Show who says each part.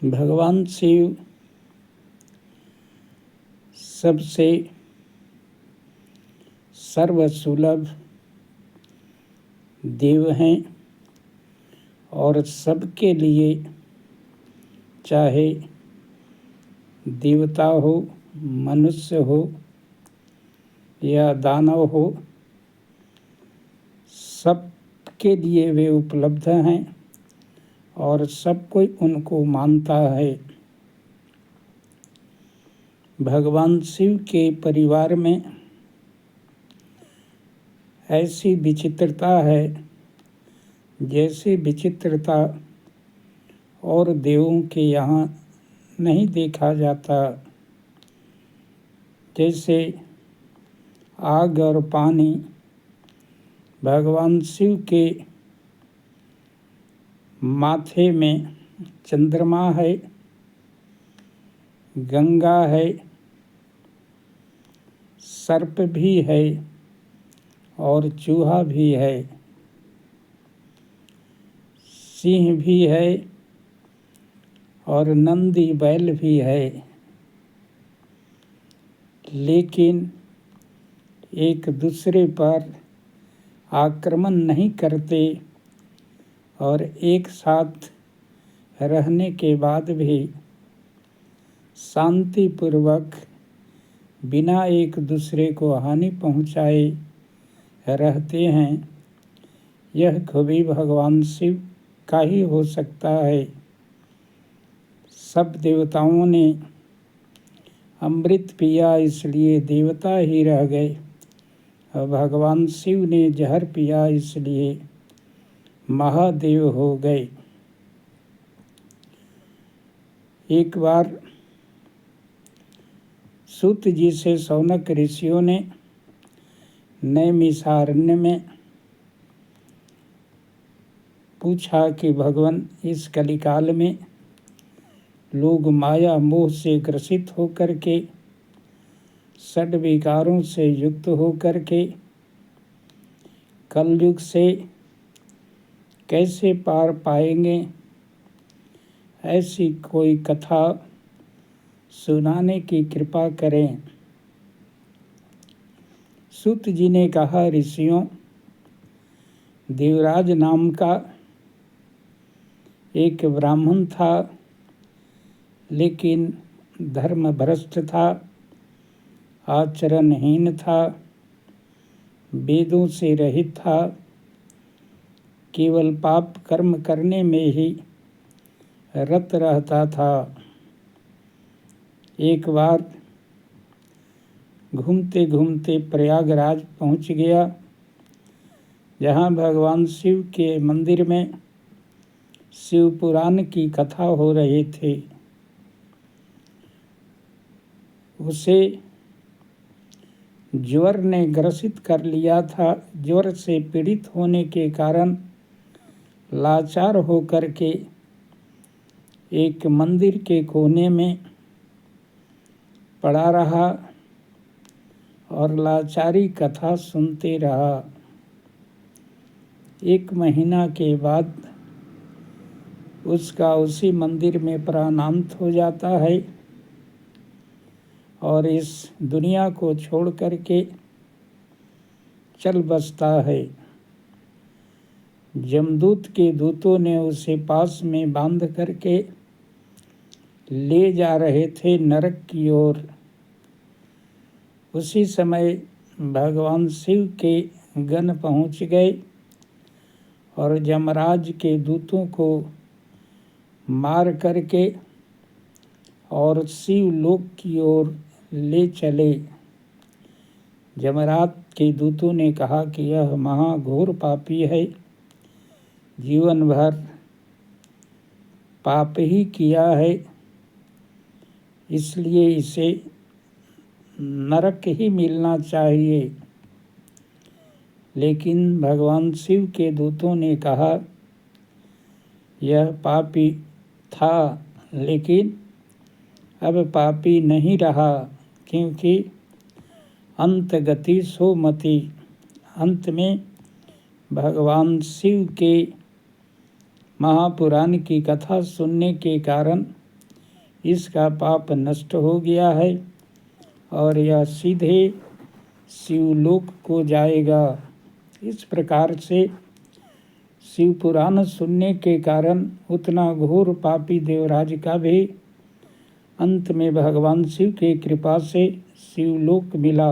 Speaker 1: भगवान शिव सबसे सर्वसुलभ देव हैं और सबके लिए, चाहे देवता हो, मनुष्य हो या दानव हो, सबके लिए वे उपलब्ध हैं और सब कोई उनको मानता है। भगवान शिव के परिवार में ऐसी विचित्रता है जैसे विचित्रता और देवों के यहाँ नहीं देखा जाता। जैसे आग और पानी भगवान शिव के माथे में चंद्रमा है, गंगा है, सर्प भी है और चूहा भी है, सिंह भी है और नंदी बैल भी है। लेकिन एक दूसरे पर आक्रमण नहीं करते और एक साथ रहने के बाद भी शांतिपूर्वक बिना एक दूसरे को हानि पहुँचाए रहते हैं। यह खूबी भगवान शिव का ही हो सकता है। सब देवताओं ने अमृत पिया इसलिए देवता ही रह गए और भगवान शिव ने जहर पिया इसलिए महादेव हो गए। एक बार सूत जी से शौनक ऋषियों ने नैमिषारण्य में पूछा कि भगवान, इस कलिकाल में लोग माया मोह से ग्रसित होकर के, षड विकारों से युक्त होकर के कलयुग से कैसे पार पाएंगे? ऐसी कोई कथा सुनाने की कृपा करें। सूत जी ने कहा, ऋषियों, देवराज नाम का एक ब्राह्मण था, लेकिन धर्म भ्रष्ट था, आचरणहीन था, वेदों से रहित था, केवल पाप कर्म करने में ही रत रहता था। एक बार घूमते घूमते प्रयागराज पहुंच गया, जहां भगवान शिव के मंदिर में शिव पुराण की कथा हो रही थी। उसे ज्वर ने ग्रसित कर लिया था। ज्वर से पीड़ित होने के कारण लाचार होकर के एक मंदिर के कोने में पड़ा रहा और लाचारी कथा सुनते रहा। 1 महीना के बाद उसका उसी मंदिर में प्राणांत हो जाता है और इस दुनिया को छोड़ करके चल बसता है। यमदूत के दूतों ने उसे पास में बांध करके ले जा रहे थे नरक की ओर। उसी समय भगवान शिव के गण पहुंच गए और यमराज के दूतों को मार करके और शिव लोक की ओर ले चले। यमराज के दूतों ने कहा कि यह महाघोर पापी है, जीवन भर पाप ही किया है, इसलिए इसे नरक ही मिलना चाहिए। लेकिन भगवान शिव के दूतों ने कहा, यह पापी था लेकिन अब पापी नहीं रहा, क्योंकि अंत गति सो मति। अंत में भगवान शिव के महापुराण की कथा सुनने के कारण इसका पाप नष्ट हो गया है और यह सीधे शिवलोक को जाएगा। इस प्रकार से शिव पुराण सुनने के कारण उतना घोर पापी देवराज का भी अंत में भगवान शिव की कृपा से शिवलोक मिला।